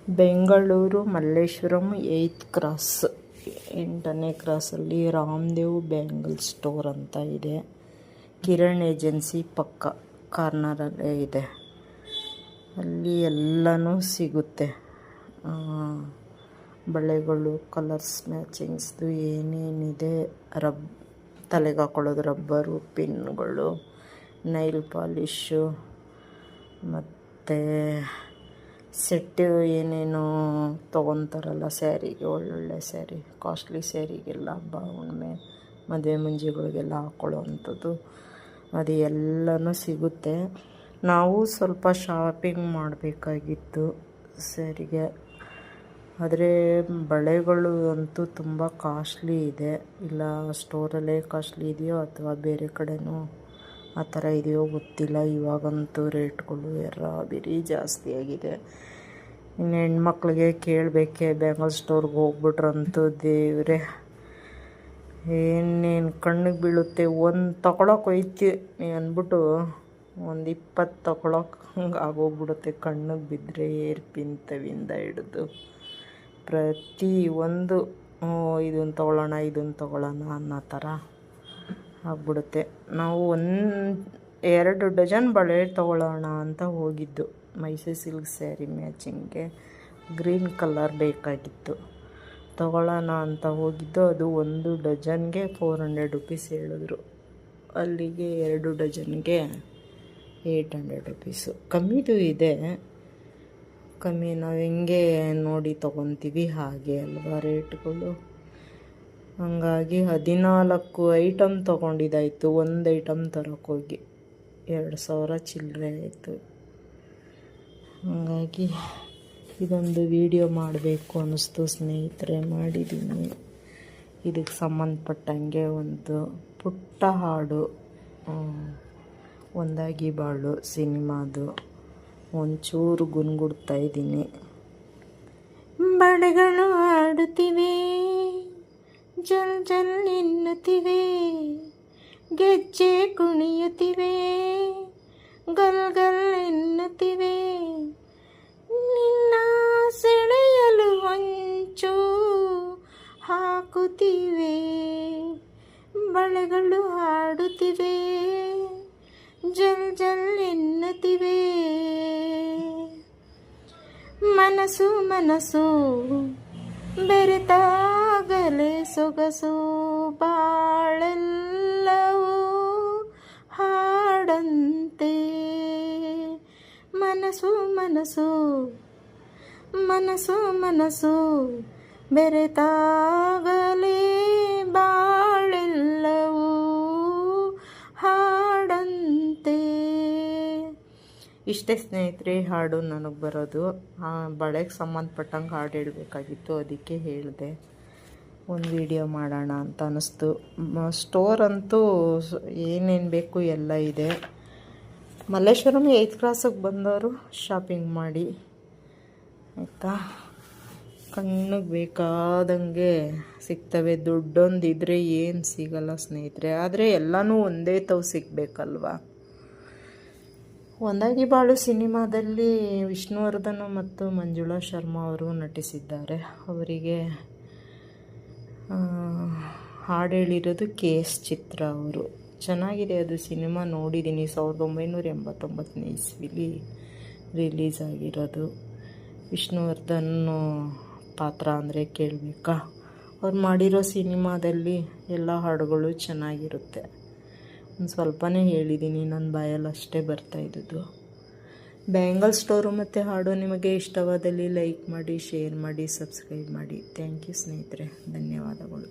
Bengaluru Malleshwaram 8th cross 8ನೇ ಕ್ರಾಸಲ್ಲಿ Ramdev bangle store ಅಂತ ಇದೆ. ಕಿರಣ್ ಏಜೆನ್ಸಿ ಪಕ್ಕ ಕಾರ್ನರಲ್ಲೇ ಇದೆ. ಅಲ್ಲಿ ಎಲ್ಲನೂ ಸಿಗುತ್ತೆ. ಬಳೆಗಳು, ಕಲರ್ಸ್ ಮ್ಯಾಚಿಂಗ್ಸ್ದು ಏನೇನಿದೆ, ತಲೆಗೆ ಹಾಕೊಳ್ಳೋದು ರಬ್ಬರು, ಪಿನ್ಗಳು, ನೈಲ್ ಪಾಲಿಶು ಮತ್ತು ಸೆಟ್ಟು ಏನೇನು ತೊಗೊತಾರಲ್ಲ ಸ್ಯಾರಿಗೆ, ಒಳ್ಳೊಳ್ಳೆ ಸ್ಯಾರಿ, ಕಾಸ್ಟ್ಲಿ ಸ್ಯಾರಿಗೆಲ್ಲ ಹಬ್ಬ ಹುಣ್ಣಿಮೆ ಮದುವೆ ಮುಂಜಿಗಳಿಗೆಲ್ಲ ಹಾಕ್ಕೊಳ್ಳೋ ಅಂಥದ್ದು ಅದು ಎಲ್ಲನೂ ಸಿಗುತ್ತೆ. ನಾವು ಸ್ವಲ್ಪ ಶಾಪಿಂಗ್ ಮಾಡಬೇಕಾಗಿತ್ತು ಸ್ಯಾರಿಗೆ. ಆದರೆ ಬಳೆಗಳು ಅಂತೂ ತುಂಬ ಕಾಸ್ಟ್ಲಿ ಇದೆ. ಇಲ್ಲ ಸ್ಟೋರಲ್ಲೇ ಕಾಸ್ಟ್ಲಿ ಇದೆಯೋ ಅಥವಾ ಬೇರೆ ಕಡೆನೂ ಆ ಥರ ಇದೆಯೋ ಗೊತ್ತಿಲ್ಲ. ಇವಾಗಂತೂ ರೇಟ್ಗಳು ಬಿರಿ ಜಾಸ್ತಿ ಆಗಿದೆ. ಇನ್ನು ಹೆಣ್ಮಕ್ಳಿಗೆ ಕೇಳಬೇಕೆ, ಬ್ಯಾಂಗಲ್ ಸ್ಟೋರ್ಗೆ ಹೋಗ್ಬಿಟ್ರಂತೂ ದೇವ್ರೆ ಏನೇನು ಕಣ್ಣಿಗೆ ಬೀಳುತ್ತೆ. ಒಂದು ತೊಗೊಳಕ್ಕೆ ಹೋಯ್ತೀವಿ ಅಂದ್ಬಿಟ್ಟು ಒಂದು 20 ತೊಗೊಳಕ್ಕೆ ಹಂಗೆ ಆಗೋಗ್ಬಿಡುತ್ತೆ. ಕಣ್ಣಿಗೆ ಬಿದ್ದರೆ ಏರ್ಪಿನ್ ತವಿಂದ ಹಿಡಿದು ಪ್ರತಿ ಒಂದು ಇದನ್ನು ತೊಗೊಳ್ಳೋಣ ಅನ್ನೋ ಥರ ಆಗ್ಬಿಡುತ್ತೆ. ನಾವು 1-2 ಡಜನ್ ಬಳೆ ತೊಗೊಳ್ಳೋಣ ಅಂತ ಹೋಗಿದ್ದು. ಮೈಸೂರು ಸಿಲ್ಕ್ ಸ್ಯಾರಿ ಮ್ಯಾಚಿಂಗ್ಗೆ ಗ್ರೀನ್ ಕಲರ್ ಬೇಕಾಗಿತ್ತು, ತೊಗೊಳ್ಳೋಣ ಅಂತ ಹೋಗಿದ್ದು. ಅದು 1 ಡಜನ್ಗೆ 400 ರುಪೀಸ್ ಹೇಳಿದ್ರು. ಅಲ್ಲಿಗೆ 2 ಡಜನ್ಗೆ 800 ರುಪೀಸು. ಕಮ್ಮಿದು ಇದೆ, ಕಮ್ಮಿ ನಾವು ಹೆಂಗೆ ನೋಡಿ ತೊಗೊತೀವಿ ಹಾಗೆ ಅಲ್ವಾ ರೇಟ್ಗಳು. ಹಂಗಾಗಿ 14 ಐಟಮ್ ತೊಗೊಂಡಿದ್ದಾಯಿತು. ಒಂದು ಐಟಮ್ ತರೋಕ್ಕೋಗಿ 2000 ಚಿಲ್ಲರೆ ಆಯಿತು. ಹಾಗಾಗಿ ಇದೊಂದು ವಿಡಿಯೋ ಮಾಡಬೇಕು ಅನ್ನಿಸ್ತು ಸ್ನೇಹಿತರೆ, ಮಾಡಿದ್ದೀನಿ. ಇದಕ್ಕೆ ಸಂಬಂಧಪಟ್ಟಂಗೆ ಒಂದು ಪುಟ್ಟ ಹಾಡು, ಒಂದಾಗಿ ಬಾಳು ಸಿನಿಮಾದು ಒಂಚೂರು ಗುನ್ಗುಡ್ತಾ ಇದ್ದೀನಿ. ಬಳೆಗಳು ಆಡುತ್ತಿವೆ, ಜಲ್ ಜಲ್ ಎನ್ನುತ್ತಿವೆ, ಗೆಜ್ಜೆ ಕುಣಿಯುತ್ತಿವೆ, ಗಲ್ ಗಲ್ ಎನ್ನುತ್ತಿವೆ, ನಿನ್ನ ಸೆಳೆಯಲು ಹೊಂಚು ಹಾಕುತ್ತಿವೆ. ಬಳೆಗಳು ಹಾಡುತ್ತಿವೆ, ಜಲ್ ಜಲ್ ಎನ್ನುತ್ತಿವೆ. ಮನಸ್ಸು ಮನಸ್ಸು ಬೆರೆತಾಗಲೇ ಸೊಗಸು, ಬಾಳೆಲ್ಲವೂ ಹಾಡಂತೆ. ಮನಸ್ಸು ಮನಸ್ಸು ಮನಸ್ಸು ಮನಸ್ಸು ಬೆರೆತಾಗಲೇ ಬಾಳೆಲ್ಲವೂ ಹಾಡಂತೆ. ಇಷ್ಟೇ ಸ್ನೇಹಿತರೆ ಹಾಡು ನನಗೆ ಬರೋದು. ಬಳೆಗೆ ಸಂಬಂಧಪಟ್ಟಂಗೆ ಹಾಡು ಹೇಳಬೇಕಾಗಿತ್ತು, ಅದಕ್ಕೆ ಹೇಳಿದೆ. ಒಂದು ವಿಡಿಯೋ ಮಾಡೋಣ ಅಂತ ಅನ್ನಿಸ್ತು. ಸ್ಟೋರ್ ಅಂತೂ ಏನೇನು ಬೇಕು ಎಲ್ಲ ಇದೆ. ಮಲ್ಲೇಶ್ವರಂ 8th ಕ್ರಾಸಿಗೆ ಬಂದವರು ಶಾಪಿಂಗ್ ಮಾಡಿ ಆಯಿತಾ. ಕಣ್ಣಿಗೆ ಬೇಕಾದಂಗೆ ಸಿಗ್ತವೆ. ದುಡ್ಡೊಂದಿದ್ರೆ ಏನು ಸಿಗಲ್ಲ ಸ್ನೇಹಿತರೆ. ಆದರೆ ಎಲ್ಲನೂ ಒಂದೇ ಸಿಗಬೇಕಲ್ವ. ಒಂದಾಗಿ ಬಾಳು ಸಿನಿಮಾದಲ್ಲಿ ವಿಷ್ಣುವರ್ಧನ್ ಮತ್ತು ಮಂಜುಳಾ ಶರ್ಮಾ ಅವರು ನಟಿಸಿದ್ದಾರೆ. ಅವರಿಗೆ ಹಾಡು ಹೇಳಿರೋದು KS ಚಿತ್ರ ಅವರು. ಚೆನ್ನಾಗಿದೆ ಅದು ಸಿನಿಮಾ, ನೋಡಿದ್ದೀನಿ. 1989ನೇ ಇಸ್ವಿಲಿ ರಿಲೀಸ್ ಆಗಿರೋದು. ವಿಷ್ಣುವರ್ಧನ್ ಪಾತ್ರ ಅಂದರೆ ಕೇಳಬೇಕಾ. ಅವ್ರು ಮಾಡಿರೋ ಸಿನಿಮಾದಲ್ಲಿ ಎಲ್ಲ ಹಾಡುಗಳು ಚೆನ್ನಾಗಿರುತ್ತೆ. ಒಂದು ಸ್ವಲ್ಪನೇ ಹೇಳಿದ್ದೀನಿ, ನನ್ನ ಬಾಯಲ್ಲಿ ಅಷ್ಟೇ ಬರ್ತಾಯಿದ್ದು. ಬ್ಯಾಂಗಲ್ ಸ್ಟೋರು ಮತ್ತು ಹಾಡು ನಿಮಗೆ ಇಷ್ಟವಾದಲ್ಲಿ ಲೈಕ್ ಮಾಡಿ, ಶೇರ್ ಮಾಡಿ, ಸಬ್ಸ್ಕ್ರೈಬ್ ಮಾಡಿ. ಥ್ಯಾಂಕ್ ಯು ಸ್ನೇಹಿತರೆ, ಧನ್ಯವಾದಗಳು.